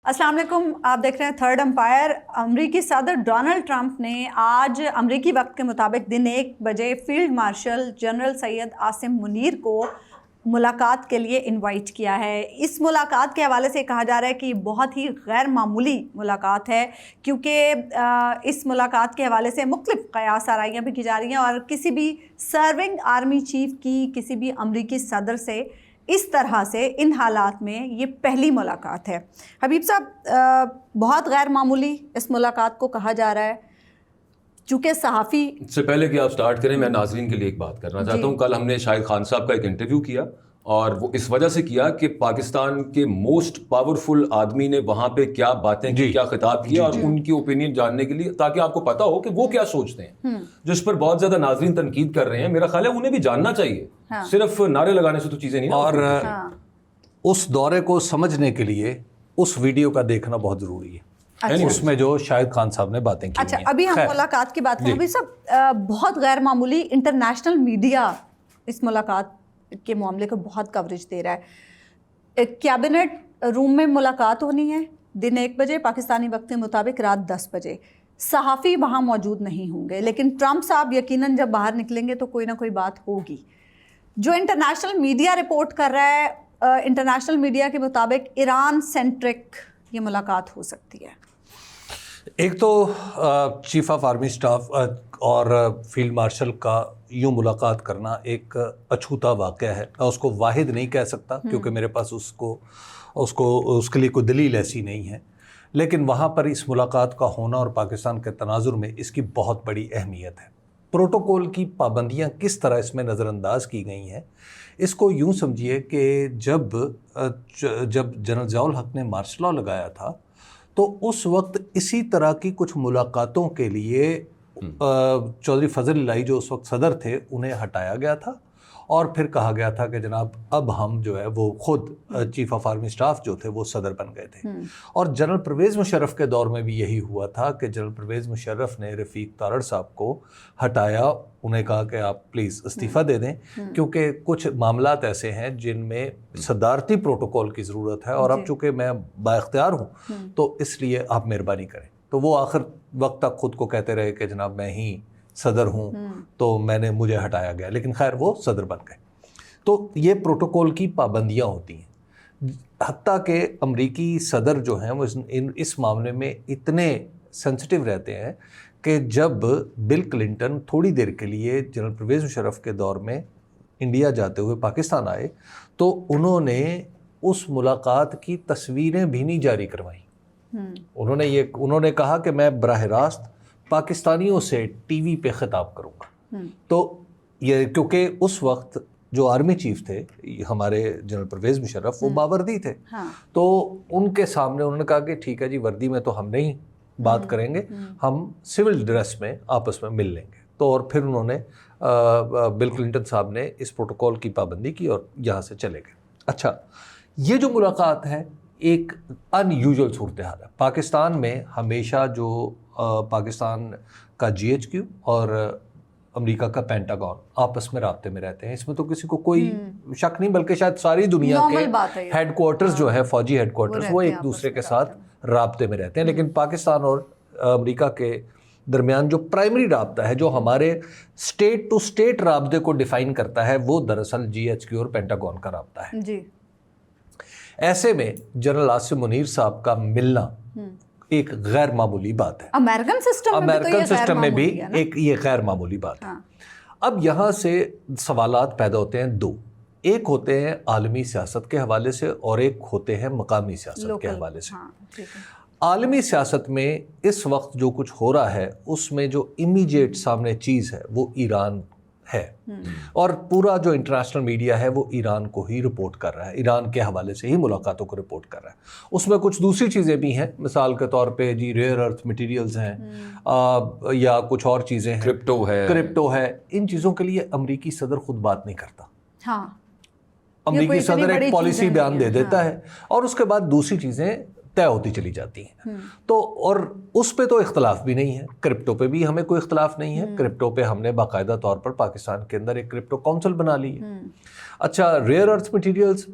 السلام علیکم، آپ دیکھ رہے ہیں تھرڈ امپائر۔ امریکی صدر ڈونلڈ ٹرمپ نے آج امریکی وقت کے مطابق دن 1 بجے field marshal general Syed Asim Munir کو ملاقات کے لیے انوائٹ کیا ہے۔ اس ملاقات کے حوالے سے کہا جا رہا ہے کہ بہت ہی غیر معمولی ملاقات ہے، کیونکہ اس ملاقات کے حوالے سے مختلف قیاس آرائیاں بھی کی جا رہی ہیں اور کسی بھی سرونگ آرمی چیف کی کسی بھی امریکی صدر سے اس طرح سے ان حالات میں یہ پہلی ملاقات ہے۔ حبیب صاحب، بہت غیر معمولی اس ملاقات کو کہا جا رہا ہے، چونکہ صحافی سے پہلے کہ آپ سٹارٹ کریں میں ناظرین کے لیے ایک بات کرنا چاہتا ہوں۔ کل ہم نے شاہد خان صاحب کا ایک انٹرویو کیا اور وہ اس وجہ سے کیا کہ پاکستان کے موسٹ پاورفل آدمی نے وہاں پہ کیا باتیں کی، کیا خطاب کیا اور ان کی اوپینین جاننے کے لیے، تاکہ آپ کو پتا ہو کہ وہ کیا سوچتے ہیں۔ جو اس پر بہت زیادہ ناظرین تنقید کر رہے ہیں، میرا خیال ہے انہیں بھی جاننا چاہیے، صرف نعرے لگانے سے تو چیزیں نہیں۔ اور اس دورے کو سمجھنے کے لیے اس ویڈیو کا دیکھنا بہت ضروری ہے، اس میں جو شاہد خان صاحب نے باتیں کی۔ اچھا، ابھی ہم ملاقات کی بات کریں۔ ابھی سب بہت غیر معمولی انٹرنیشنل میڈیا اس ملاقات کے معاملے کو بہت کوریج دے رہا ہے۔ کیبنٹ روم میں ملاقات ہونی ہے دن 1 بجے پاکستانی وقت کے مطابق رات 10 بجے۔ صحافی وہاں موجود نہیں ہوں گے، لیکن ٹرمپ صاحب یقیناً جب باہر نکلیں گے تو کوئی نہ کوئی بات ہوگی۔ جو انٹرنیشنل میڈیا رپورٹ کر رہا ہے، انٹرنیشنل میڈیا کے مطابق ایران سینٹرک یہ ملاقات ہو سکتی ہے۔ ایک تو چیف آف آرمی اسٹاف اور فیلڈ مارشل کا یوں ملاقات کرنا ایک اچھوتا واقعہ ہے۔ میں اس کو واحد نہیں کہہ سکتا کیونکہ میرے پاس اس کے لیے کوئی دلیل ایسی نہیں ہے، لیکن وہاں پر اس ملاقات کا ہونا اور پاکستان کے تناظر میں اس کی بہت بڑی اہمیت ہے۔ پروٹوکول کی پابندیاں کس طرح اس میں نظر انداز کی گئی ہیں، اس کو یوں سمجھیے کہ جب جنرل ضیاء الحق نے مارشل لاء لگایا تھا تو اس وقت اسی طرح کی کچھ ملاقاتوں کے لیے چودھری فضل الہی جو اس وقت صدر تھے انہیں ہٹایا گیا تھا، اور پھر کہا گیا تھا کہ جناب اب ہم جو ہے وہ خود چیف آف آرمی اسٹاف جو تھے وہ صدر بن گئے تھے۔ اور جنرل پرویز مشرف کے دور میں بھی یہی ہوا تھا کہ جنرل پرویز مشرف نے رفیق تارڑ صاحب کو ہٹایا، انہیں کہا کہ آپ پلیز استعفیٰ دے دیں کیونکہ کچھ معاملات ایسے ہیں جن میں صدارتی پروٹوکول کی ضرورت ہے، اور اب چونکہ میں بااختیار ہوں تو اس لیے آپ مہربانی کریں۔ تو وہ آخر وقت تک خود کو کہتے رہے کہ جناب میں ہی صدر ہوں تو مجھے ہٹایا گیا، لیکن خیر وہ صدر بن گئے۔ تو یہ پروٹوکول کی پابندیاں ہوتی ہیں، حتیٰ کہ امریکی صدر جو ہیں وہ اس معاملے میں اتنے سینسٹیو رہتے ہیں کہ جب بل کلنٹن تھوڑی دیر کے لیے جنرل پرویز مشرف کے دور میں انڈیا جاتے ہوئے پاکستان آئے تو انہوں نے اس ملاقات کی تصویریں بھی نہیں جاری کروائیں۔ انہوں نے کہا کہ میں براہ راست پاکستانیوں سے ٹی وی پہ خطاب کروں گا۔ تو یہ کیونکہ اس وقت جو آرمی چیف تھے ہمارے جنرل پرویز مشرف وہ باوردی تھے، تو ان کے سامنے انہوں نے کہا کہ ٹھیک ہے جی، وردی میں تو ہم نہیں بات کریں گے، ہم سول ڈریس میں آپس میں مل لیں گے۔ تو اور پھر انہوں نے بل کلنٹن صاحب نے اس پروٹوکول کی پابندی کی اور یہاں سے چلے گئے۔ اچھا، یہ جو ملاقات ہے ایک ان یوزول صورتحال ہے۔ پاکستان میں ہمیشہ جو پاکستان کا جی ایچ کیو اور امریکہ کا پینٹاگون آپس میں رابطے میں رہتے ہیں، اس میں تو کسی کو کوئی شک نہیں، بلکہ شاید ساری دنیا کے ہیڈ کوارٹرز جو ہے، فوجی ہیڈ کوارٹرز، وہ ایک دوسرے کے ساتھ رابطے میں رہتے ہیں۔ لیکن پاکستان اور امریکہ کے درمیان جو پرائمری رابطہ ہے، جو ہمارے اسٹیٹ ٹو اسٹیٹ رابطے کو ڈیفائن کرتا ہے، وہ دراصل جی ایچ کیو اور پینٹاگون کا رابطہ ہے۔ جی، ایسے میں جنرل عاصم منیر صاحب کا ملنا ایک غیر معمولی بات ہے۔ امریکن سسٹم میں بھی ایک یہ غیر معمولی بات ہے۔ اب یہاں سے سوالات پیدا ہوتے ہیں دو، ایک ہوتے ہیں عالمی سیاست کے حوالے سے اور ایک ہوتے ہیں مقامی سیاست کے حوالے سے۔ عالمی سیاست میں اس وقت جو کچھ ہو رہا ہے اس میں جو امیجیٹ سامنے چیز ہے وہ ایران ہے، اور پورا جو انٹرنیشنل میڈیا ہے وہ ایران کو ہی رپورٹ کر رہا ہے، ایران کے حوالے سے ہی ملاقاتوں کو رپورٹ کر رہا ہے۔ اس میں کچھ دوسری چیزیں بھی ہیں، مثال کے طور پہ جی ریئر ارتھ مٹیریلز ہیں یا کچھ اور چیزیں ہیں، کرپٹو ہے۔ ان چیزوں کے لیے امریکی صدر خود بات نہیں کرتا۔ امریکی صدر ایک پالیسی بیان دے دیتا ہے اور اس کے بعد دوسری چیزیں طے ہوتی چلی جاتی ہیں۔ تو اور اس پہ تو اختلاف بھی نہیں ہے، کرپٹو پہ بھی ہمیں کوئی اختلاف نہیں ہے۔ کرپٹو پہ ہم نے باقاعدہ طور پر پاکستان کے اندر ایک کرپٹو کونسل بنا لی ہے۔ اچھا، ریئر ارتھ مٹیریلز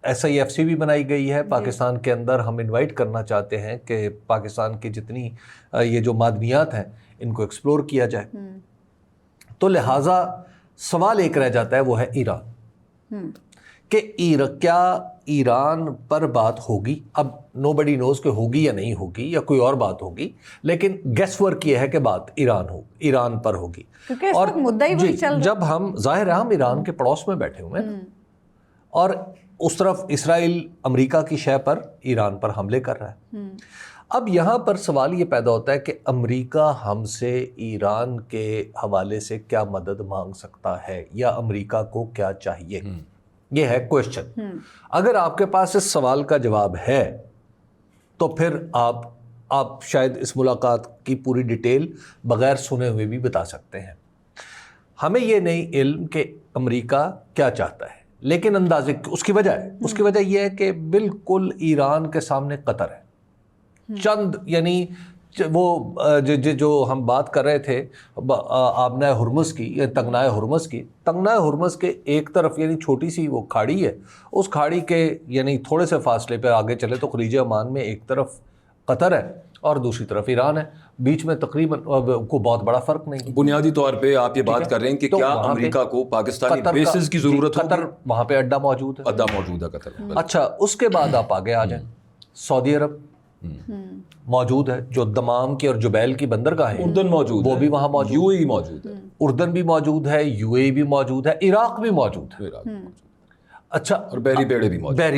SIFC بھی بنائی گئی ہے پاکستان کے اندر. ہم انوائٹ کرنا چاہتے ہیں کہ پاکستان کی جتنی یہ جو معدنیات ہیں ان کو ایکسپلور کیا جائے. تو لہٰذا سوال ایک رہ جاتا ہے, وہ ہے ایران, کہ کیا ایران پر بات ہوگی. اب نو بڈی نوز کہ ہوگی یا نہیں ہوگی یا کوئی اور بات ہوگی, لیکن گیس ورک یہ ہے کہ بات ایران پر ہوگی. اور جب ہم ظاہر ہے ہم ایران کے پڑوس میں بیٹھے ہوئے ہیں اور اس طرف اسرائیل امریکہ کی شے پر ایران پر حملے کر رہا ہے. اب یہاں پر سوال یہ پیدا ہوتا ہے کہ امریکہ ہم سے ایران کے حوالے سے کیا مدد مانگ سکتا ہے, یا امریکہ کو کیا چاہیے. یہ ہے کوشچن. اگر آپ کے پاس اس سوال کا جواب ہے تو پھر آپ شاید اس ملاقات کی پوری ڈیٹیل بغیر سنے ہوئے بھی بتا سکتے ہیں. ہمیں یہ نہیں علم کہ امریکہ کیا چاہتا ہے, لیکن اندازے اس کی وجہ یہ ہے کہ بالکل ایران کے سامنے قطر ہے. چند یعنی وہ جو ہم بات کر رہے تھے آبنائے ہرمز کی یا تنگنائے ہرمز کے ایک طرف یعنی چھوٹی سی وہ کھاڑی ہے, اس کھاڑی کے یعنی تھوڑے سے فاصلے پہ آگے چلے تو خلیج عمان میں ایک طرف قطر ہے اور دوسری طرف ایران ہے. بیچ میں تقریباً کو بہت بڑا فرق نہیں. بنیادی طور پہ آپ یہ بات کر رہے ہیں کہ کیا امریکہ کو پاکستانی بیسز کی ضرورت ہے؟ قطر وہاں پہ اڈا موجود ہے قطر. اچھا, اس کے بعد آپ آگے آ جائیں, سعودی عرب موجود ہے, جو دمام کی اور جبیل کی بندرگاہ ہے. اردن موجود, وہ بھی وہاں موجود. UAE موجود ہے. اردن بھی موجود ہے, UAE بھی موجود ہے, عراق بھی موجود ہے. اچھا, اور بحری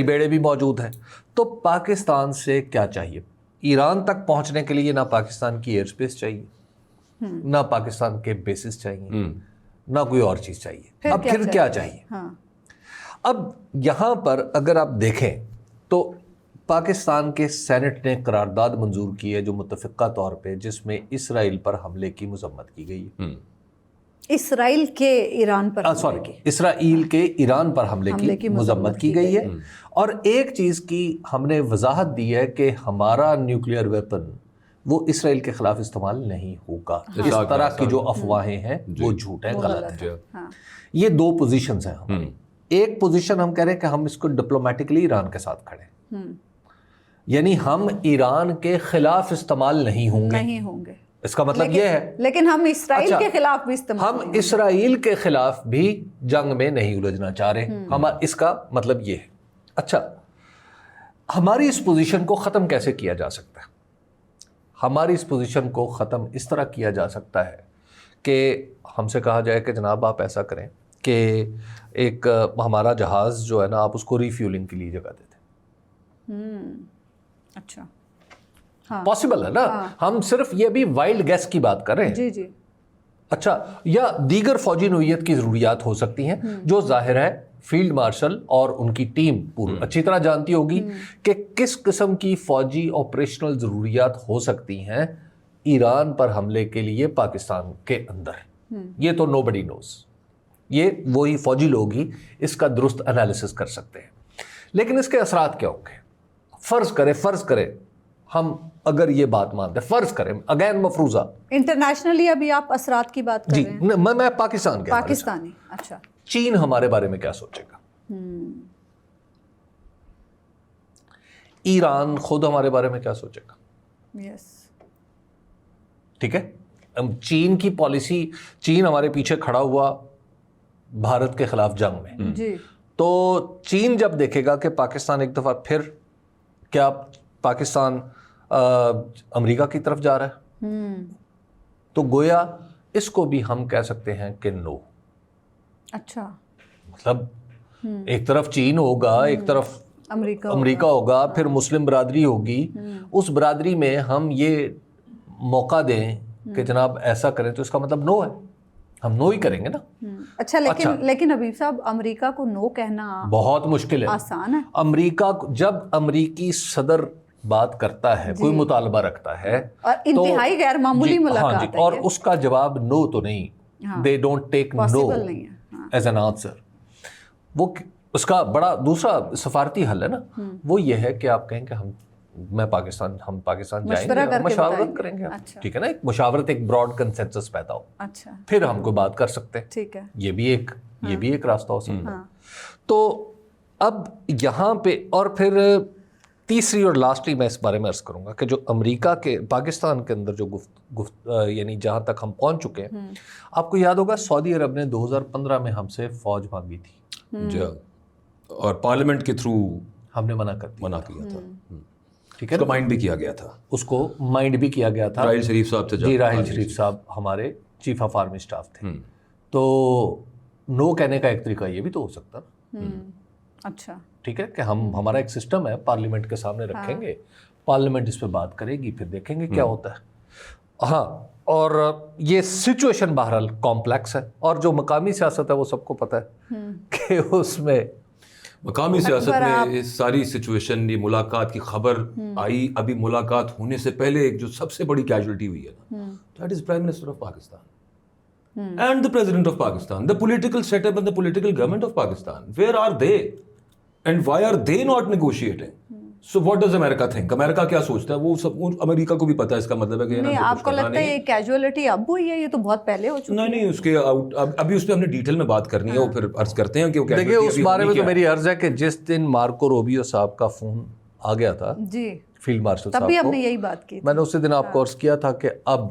بیڑے بھی موجود ہیں. تو پاکستان سے کیا چاہیے؟ ایران تک پہنچنے کے لیے نہ پاکستان کی ایئر اسپیس چاہیے, نہ پاکستان کے بیسز چاہیے, نہ کوئی اور چیز چاہیے. اب پھر کیا چاہیے؟ اب یہاں پر اگر آپ دیکھیں تو پاکستان کے سینٹ نے قرارداد منظور کی ہے جو متفقہ طور پہ جس میں اسرائیل پر حملے کی مذمت کی گئی ہے. اسرائیل کے ایران پر حملے کی مذمت کی گئی ہے. اور ایک چیز کی ہم نے وضاحت دی ہے کہ ہمارا نیوکلیئر ویپن وہ اسرائیل کے خلاف استعمال نہیں ہوگا. اس طرح کی جو افواہیں ہیں وہ جھوٹ ہیں, غلط ہیں. یہ دو پوزیشنز ہیں ہماری. ایک پوزیشن ہم کہہ رہے ہیں کہ ہم اس کو ڈپلومیٹکلی ایران کے ساتھ کھڑے ہیں, یعنی ہم ایران کے خلاف استعمال نہیں ہوں گے. اس کا مطلب یہ ہے, لیکن ہم اسرائیل کے خلاف بھی ہم اسرائیل کے خلاف بھی جنگ میں نہیں الجھنا چاہ رہے. اس کا مطلب یہ ہے. اچھا, ہماری اس پوزیشن کو ختم کیسے کیا جا سکتا ہے؟ ہماری اس پوزیشن کو ختم اس طرح کیا جا سکتا ہے کہ ہم سے کہا جائے کہ جناب آپ ایسا کریں کہ ایک ہمارا جہاز جو ہے نا آپ اس کو ریفیولنگ کے لیے جگہ دے دیں. اچھا, پاسبل ہے نا. ہم صرف یہ بھی وائلڈ گیس کی بات کر رہے ہیں. جی. اچھا, یا دیگر فوجی نوعیت کی ضروریات ہو سکتی ہیں جو ظاہر ہے فیلڈ مارشل اور ان کی ٹیم پوری اچھی طرح جانتی ہوگی کہ کس قسم کی فوجی آپریشنل ضروریات ہو سکتی ہیں ایران پر حملے کے لیے پاکستان کے اندر. یہ تو نو بڈی نوز. یہ وہی فوجی لوگ ہی اس کا درست انالیسس کر سکتے ہیں. لیکن اس کے اثرات کیا ہوں گے؟ فرض کرے ہم اگر یہ بات مانتے ہیں, فرض کریں اگین مفروضہ انٹرنیشنلی, ابھی آپ اثرات کی بات کر رہے ہیں. جی, میں پاکستانی. اچھا, چین ہمارے بارے میں کیا سوچے گا؟ ایران خود ہمارے بارے میں کیا سوچے گا؟ یس, ٹھیک ہے. چین کی پالیسی, چین ہمارے پیچھے کھڑا ہوا بھارت کے خلاف جنگ میں. جی, تو چین جب دیکھے گا کہ پاکستان ایک دفعہ پھر کیا پاکستان امریکہ کی طرف جا رہا ہے, تو گویا اس کو بھی ہم کہہ سکتے ہیں کہ نو. اچھا, مطلب ایک طرف چین ہوگا, ایک طرف امریکہ ہوگا, پھر مسلم برادری ہوگی. اس برادری میں ہم یہ موقع دیں کہ جناب ایسا کریں تو اس کا مطلب نو ہے. ہم نو ہی کریں گے نا. اچھا, لیکن حبیب صاحب امریکہ کو نو کہنا بہت مشکل ہے. آسان ہے. امریکہ جب امریکی صدر بات کرتا ہے, کوئی مطالبہ رکھتا ہے اور انتہائی غیر معمولی ملاقات ہے, اور اس کا جواب نو تو نہیں, they don't take no as an answer. وہ اس کا بڑا دوسرا سفارتی حل ہے نا, وہ یہ ہے کہ آپ کہیں کہ ہم پاکستان جائیں گے, مشاورت کریں گے. ٹھیک ہے نا, ایک مشاورت, ایک براڈ کنسنسس پیدا ہو, پھر ہم کو بات کر سکتے ہیں. ٹھیک ہے, یہ بھی ایک راستہ ہو سکتا ہے. تو اب یہاں پہ اور پھر تیسری اور لاسٹلی میں اس بارے میں عرض کروں گا کہ جو امریکہ کے پاکستان کے اندر جو یعنی جہاں تک ہم پہنچ چکے ہیں، آپ کو یاد ہوگا سعودی عرب نے 2015 میں ہم سے فوج مانگی تھی جی، اور پارلیمنٹ کے تھرو ہم نے منع کیا تھا، ٹھیک ہے، اس کو مائنڈ بھی کیا گیا تھا، اس کو مائنڈ بھی کیا گیا تھا راحیل شریف صاحب سے، جی راحیل شریف صاحب ہمارے چیف آف آرمی اسٹاف تھے، تو نو کہنے کا ایک طریقہ یہ بھی تو ہو سکتا نا، اچھا ٹھیک ہے، کہ ہمارا ایک سسٹم ہے، پارلیمنٹ کے سامنے رکھیں گے، پارلیمنٹ اس پہ بات کرے گی، پھر دیکھیں گے کیا ہوتا ہے۔ ہاں، اور یہ سچویشن بہرحال کمپلیکس ہے، اور جو مقامی سیاست ہے وہ سب کو پتہ ہے کہ اس میں مقامی سیاست میں اس ساری سچویشن، یہ ملاقات کی خبر آئی، ابھی ملاقات ہونے سے پہلے ایک جو سب سے بڑی کیجولٹی ہوئی ہے نا، that is prime minister of Pakistan and the president of Pakistan, the political setup and the political government of Pakistan. Where are they? And why are they not negotiating? So what does America think? امریکہ کیا سوچتا ہے؟ وہ سب امریکہ کو بھی پتا ہے، اس کا مطلب ہے کہ نہیں، آپ کو لگتا ہے یہ کیجولیٹی اب ہوئی ہے؟ یہ تو بہت پہلے ہو چکی ہے۔ نہیں، اس کے ابھی اس پہ ہم نے ڈیٹیل میں بات کرنی ہے، وہ پھر عرض کرتے ہیں کہ دیکھیے اس بارے میں تو میری عرض ہے کہ جس دن مارکو روبیو صاحب کا فون آ گیا تھا جی فیلڈ مارشل تب صاحب بھی ہم کو، نے یہی بات کی، میں نے اسی دن آپ کو عرض کیا تھا کہ اب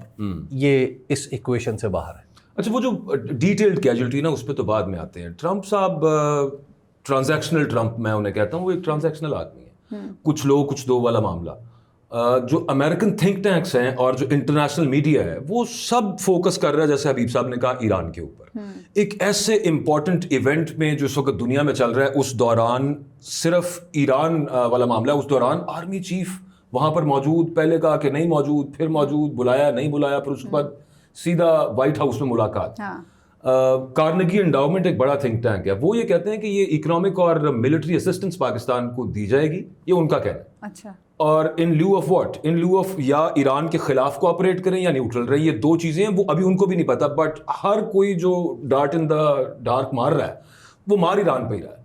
یہ اس ایکویشن سے باہر ہے۔ اچھا، وہ جو ڈیٹیلڈ کیجولٹی نا، اس پہ تو بعد میں آتے ہیں۔ ٹرمپ صاحب ٹرانزیکشنل ٹرمپ میں انہیں کہتا ہوں، وہ ایک ٹرانزیکشنل آدمی ہے، کچھ لو کچھ دو والا معاملہ۔ جو امریکن تھنک ٹینکس ہیں اور جو انٹرنیشنل میڈیا ہے، وہ سب فوکس کر رہا ہے، جیسے حبیب صاحب نے کہا، ایران کے اوپر، ایک ایسے امپورٹنٹ ایونٹ میں جو اس وقت دنیا میں چل رہا ہے، اس دوران صرف ایران والا معاملہ ہے۔ اس دوران آرمی چیف وہاں پر موجود، پہلے کہا کہ نہیں موجود، پھر موجود، بلایا نہیں بلایا، پھر اس کے بعد سیدھا وائٹ ہاؤس میں ملاقات۔ کارنیگی انڈاؤمنٹ ایک بڑا تھنک ٹینک ہے، وہ یہ کہتے ہیں کہ یہ اکنامک اور ملٹری اسسٹنس پاکستان کو دی جائے گی، یہ ان کا کہنا ہے۔ اچھا، اور in lieu of what, in lieu of یا ایران کے خلاف کوآپریٹ کریں یا نیوٹرل رہیں، یہ دو چیزیں ہیں، وہ ابھی ان کو بھی نہیں پتا، بٹ ہر کوئی جو ڈارٹ ان دا ڈارک مار رہا ہے وہ مار ایران پہ ہی رہا ہے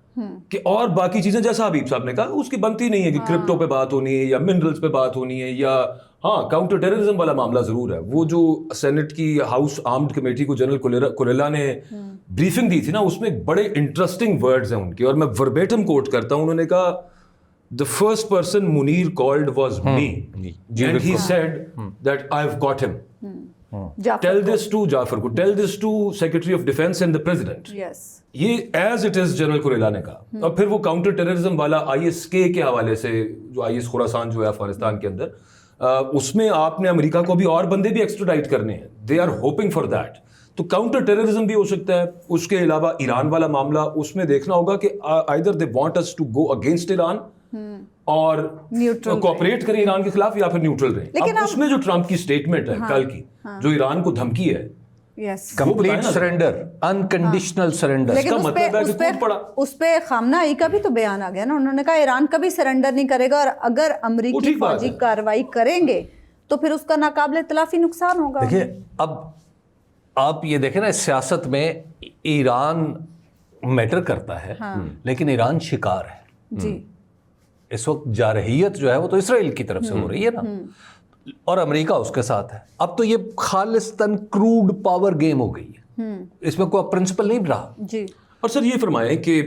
کہ اور باقی چیزیں جیسا حبیب صاحب نے کہا اس کی بنتی نہیں ہے کہ کرپٹو پہ بات ہونی ہے یا منرلز پہ بات ہونی ہے، یا ہاں کاؤنٹر ٹیررزم والا معاملہ ضرور ہے۔ وہ جو سینٹ کی ہاؤس آرمڈ کمیٹی کو جنرل کوریلا نے بریفنگ دی تھی نا، اس میں بڑے انٹرسٹنگ ورڈز ہیں ان کے، اور میں وربیٹم کوٹ کرتا ہوں، انہوں نے کہا the first person Munir called was me and he said that I've got him. Tell this to Jafar ko, tell this to Secretary of Defense and the President. yes یہ as it is general Kurilla نے کہا۔ اور پھر وہ counter terrorism والا ISK کے حوالے سے، جو IS خراسان جو ہے افغانستان کے اندر، اس میں آپ نے امریکہ کو بھی اور بندے بھی ایکسٹراڈائٹ کرنے ہیں، they are hoping for that. تو کاؤنٹر ٹیررزم بھی ہو سکتا ہے، اس کے علاوہ ایران والا معاملہ، اس میں دیکھنا ہوگا کہ either they want us to go against Iran اور کوآپریٹ کریں ایران کے خلاف، یا پھر نیوٹرل رہیں۔ اب اس میں جو ٹرمپ کی سٹیٹمنٹ ہے کل کی، جو ایران کو دھمکی ہے، کمپلیٹ سرنڈر، انکنڈیشنل سرنڈر، لیکن اس پہ خامنہ ای کا بھی تو بیان آ گیا نا، انہوں نے کہا ایران کبھی سرنڈر نہیں کرے گا، اور اگر امریکی فوجی کارروائی کریں گے تو پھر اس کا ناقابل تلافی نقصان ہوگا۔ دیکھیے اب آپ یہ دیکھیں نا، سیاست میں ایران میٹر کرتا ہے، لیکن ایران شکار ہے جی۔ اس وقت جارحیت جو ہے وہ تو اسرائیل کی طرف سے ہو رہی ہے نا، اور امریکہ اس کے ساتھ ہے۔ اب تو یہ خالصتاً کروڈ پاور گیم ہو گئی ہے، اس میں کوئی پرنسپل نہیں رہا۔ جی، اور سر یہ فرمائیں کہ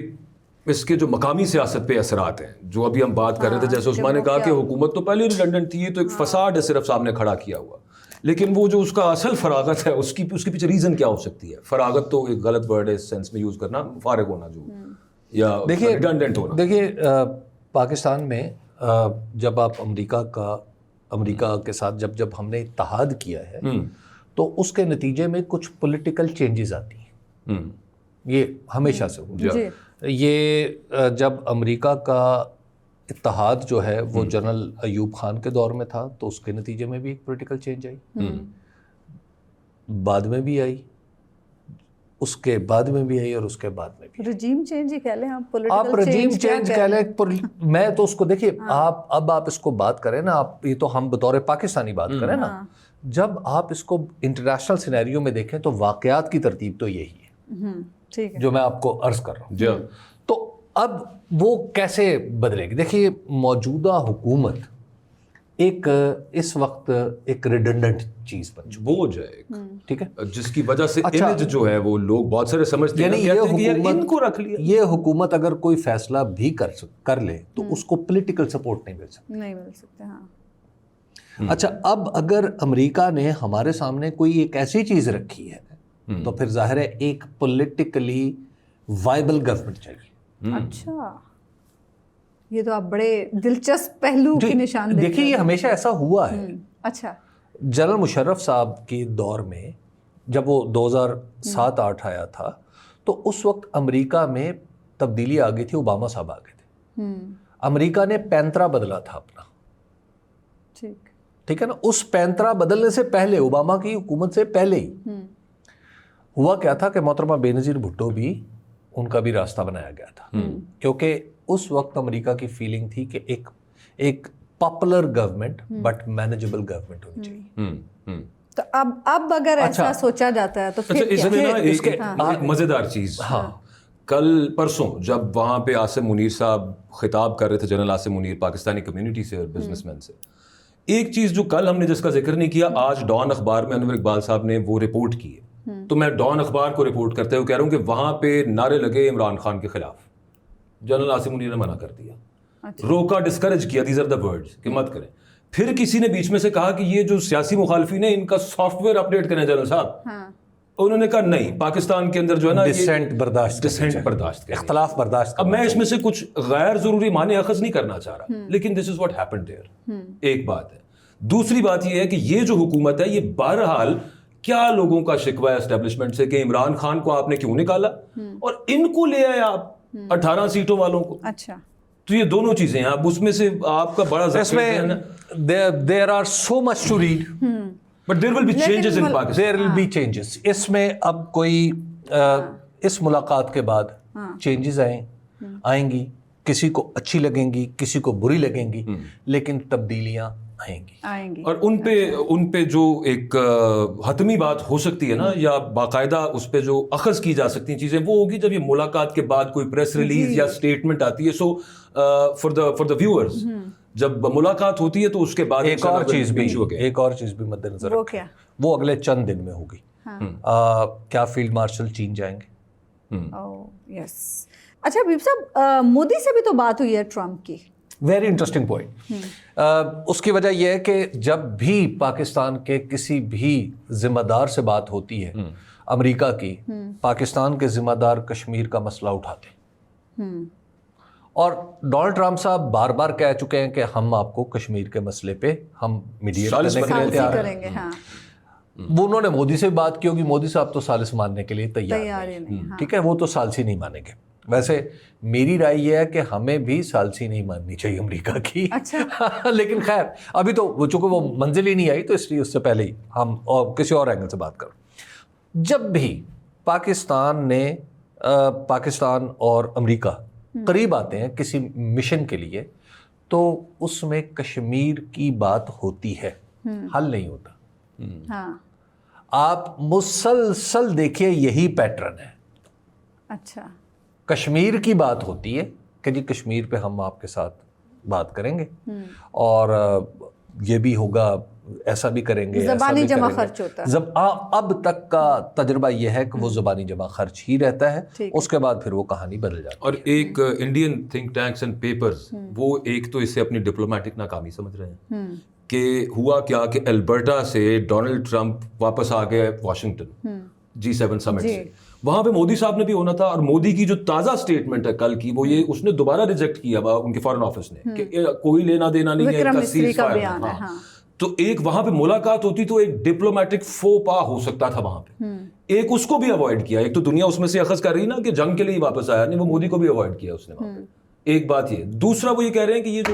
اس کے جو مقامی سیاست پہ اثرات ہیں، جو ابھی ہم بات کر رہے تھے، جیسے عثمان نے کہا کہ حکومت تو پہلے ریڈنڈنٹ تھی، یہ تو ایک فساد ہے صرف سامنے کھڑا کیا ہوا، لیکن وہ جو اس کا اصل فراغت ہے، اس کے پیچھے ریزن کیا ہو سکتی ہے؟ فراغت تو ایک غلط ورڈ ہے اس سینس میں یوز کرنا، فارغ ہونا جو، یا ریڈنڈنٹ ہونا۔ دیکھیے پاکستان میں جب آپ امریکہ کے ساتھ جب ہم نے اتحاد کیا ہے، تو اس کے نتیجے میں کچھ پولیٹیکل چینجز آتی ہیں، یہ ہمیشہ سے ہوا۔ یہ جب امریکہ کا اتحاد جو ہے وہ جنرل ایوب خان کے دور میں تھا، تو اس کے نتیجے میں بھی ایک پولیٹیکل چینج آئی، بعد میں بھی آئی، اس کے بعد میں بھی آئی، اور اس کے بعد میں بھی رجیم چینج ہی کہہ لیں آپ رجیم چینج کہہ لیں۔ میں تو اس کو دیکھیے، اب آپ اس کو بات کریں نا، آپ یہ تو ہم بطور پاکستانی بات کریں نا، جب آپ اس کو انٹرنیشنل سینیریو میں دیکھیں تو واقعات کی ترتیب تو یہی ہے جو میں آپ کو عرض کر رہا ہوں۔ تو اب وہ کیسے بدلے گی؟ دیکھیے موجودہ حکومت ایک اس وقت ایک ریڈنڈنٹ چیز بن چکی بوجھ ہے ایک، ٹھیک ہے، جس کی وجہ سے امیج جو ہے وہ لوگ بہت سارے سمجھتے ہیں یعنی کہتے ہیں کہ یہ یار ان حکومت کو رکھ لیا. یہ حکومت اگر کوئی فیصلہ بھی کر لے تو اس کو پولیٹیکل سپورٹ نہیں مل سکتا. نہیں مل سکتے. ہاں اچھا اب اگر امریکہ نے ہمارے سامنے کوئی ایک ایسی چیز رکھی ہے تو پھر ظاہر ہے ایک پولیٹیکلی وائبل گورنمنٹ چاہیے. اچھا یہ تو آپ بڑے دلچسپ پہلو کی نشان دیکھیے یہ ہمیشہ ایسا ہوا ہے. اچھا جنرل مشرف صاحب کے دور میں جب وہ 2007-8 آیا تھا تو اس وقت امریکہ میں تبدیلی آ گئی تھی، اوباما صاحب آ گئے تھے. امریکہ نے پینترا بدلا تھا اپنا، ٹھیک ہے نا. اس پینترا بدلنے سے پہلے، اوباما کی حکومت سے پہلے ہی ہوا کیا تھا کہ محترمہ بے نظیر بھٹو بھی، ان کا بھی راستہ بنایا گیا تھا، کیونکہ اس وقت امریکہ کی فیلنگ تھی کہ ایک popular government but manageable government ہونی چاہیے. تو اب اگر ایسا سوچا جاتا ہے تو اچھا اس میں نا اس کے ایک مزیدار چیز، کل پرسوں جب وہاں پہ عاصم منیر صاحب خطاب کر رہے تھے، جنرل عاصم منیر پاکستانی کمیونٹی سے اور بزنس مین سے، ایک چیز جو کل ہم نے جس کا ذکر نہیں کیا، آج ڈان اخبار میں انور اقبال صاحب نے وہ رپورٹ کی ہے، تو میں ڈان اخبار کو رپورٹ کرتے ہوئے کہہ رہا ہوں کہ وہاں پہ نعرے لگے عمران خان کے خلاف، جنرل عاصم منیر نے منع کر دیا، روکا، ڈسکریج کیا، دیز آر دا ورڈز کہ مت کریں. پھر کسی نے بیچ میں سے کہا کہ یہ جو سیاسی مخالفین ہیں ان کا سافٹ ویئر اپڈیٹ کریں جنرل صاحب. انہوں نے کہا نہیں، پاکستان کے اندر جو ہے نا ڈسینٹ برداشت کریں، اختلاف برداشت. اب میں اس میں سے کچھ غیر ضروری معنی اخذ نہیں کرنا چاہ رہا، لیکن دس از واٹ ہیپنڈ دیئر. ایک بات ہے. دوسری بات یہ ہے کہ یہ جو حکومت ہے یہ بہرحال کیا لوگوں کا شکوہ ہے اسٹیبلشمنٹ سے کہ عمران خان کو آپ نے کیوں نکالا اور ان کو لے آئے آپ 18 سیٹوں والوں کو. اچھا تو یہ دونوں چیزیں ہیں. اب اس میں سے آپ کا بڑا اس میں there are so much to read but there will be changes in Pakistan. there will be changes. اس میں اب کوئی اس ملاقات کے بعد چینجز آئیں گی، کسی کو اچھی لگیں گی، کسی کو بری لگیں گی، لیکن تبدیلیاں آئیں گی. اور ان پہ جو ایک حتمی بات ہو سکتی ہے نا، یا باقاعدہ اس پہ جو اخذ کی جا سکتی ہیں چیزیں، وہ ہوگی جب یہ ملاقات کے بعد کوئی پریس ریلیز یا اسٹیٹمنٹ آتی ہے. سو فار دا ویورز جب ملاقات ہوتی ہے تو اس کے بعد ایک اور چیز بھی مد نظر رکھیں، وہ اگلے چند دن میں ہوگی. کیا فیلڈ مارشل چین جائیں گے؟ یس. اچھا حبیب صاحب، مودی سے بھی تو بات ہوئی ہے ٹرمپ کی. Very interesting point. اس کی وجہ یہ ہے کہ جب بھی پاکستان کے کسی بھی ذمہ دار سے بات ہوتی ہے امریکہ کی، پاکستان کے ذمہ دار کشمیر کا مسئلہ اٹھاتے ہیں. اور ڈونلڈ ٹرمپ صاحب بار بار کہہ چکے ہیں کہ ہم آپ کو کشمیر کے مسئلے پہ ہم میڈیٹ کرنے کے لیے تیار ہیں. وہ انہوں نے مودی سے بات کی ہوگی، مودی صاحب تو ثالث ماننے کے لیے تیار نہیں. ٹھیک ہے، وہ تو ثالثی نہیں مانیں گے. ویسے میری رائے یہ ہے کہ ہمیں بھی ثالثی نہیں ماننی چاہیے امریکہ کی. لیکن خیر ابھی تو وہ چونکہ وہ منزل ہی نہیں آئی تو اس لیے اس سے پہلے ہی ہم اور کسی اور اینگل سے بات کریں. جب بھی پاکستان اور امریکہ قریب آتے ہیں کسی مشن کے لیے تو اس میں کشمیر کی بات ہوتی ہے، حل نہیں ہوتا. آپ مسلسل دیکھیے یہی پیٹرن ہے. اچھا، کشمیر کی بات ہوتی ہے کہ جی کشمیر پہ ہم آپ کے ساتھ بات کریں گے اور یہ بھی ہوگا، ایسا بھی کریں گے، زبانی جمع خرچ ہوتا ہے. اب تک کا تجربہ یہ ہے کہ وہ زبانی جمع خرچ ہی رہتا ہے، اس کے بعد پھر وہ کہانی بدل جاتی ہے. اور ایک Indian think tanks and papers وہ ایک تو اسے اپنی ڈپلومیٹک ناکامی سمجھ رہے ہیں کہ ہوا کیا کہ البرٹا سے ڈونلڈ ٹرمپ واپس آ گئے واشنگٹن G7 سمٹ سے. وہاں پہ مودی صاحب نے بھی ہونا تھا، اور مودی کی جو تازہ اسٹیٹمنٹ ہے کل کی وہ یہ اس نے دوبارہ ریجیکٹ کیا ان کے فارن آفس نے کہ کوئی لینا دینا نہیں ہے ان کا سیز فائر. تو ایک وہاں پہ ملاقات ہوتی تو ایک ڈپلومیٹک فو پا ہو سکتا تھا وہاں پہ. ایک اس کو بھی اوائڈ کیا. ایک تو دنیا اس میں سے اخذ کر رہی نا کہ جنگ کے لیے واپس آیا نہیں، وہ مودی کو بھی اوائڈ کیا اس نے وہاں پہ. ایک بات یہ. دوسرا وہ یہ کہہ رہے ہیں کہ یہ جو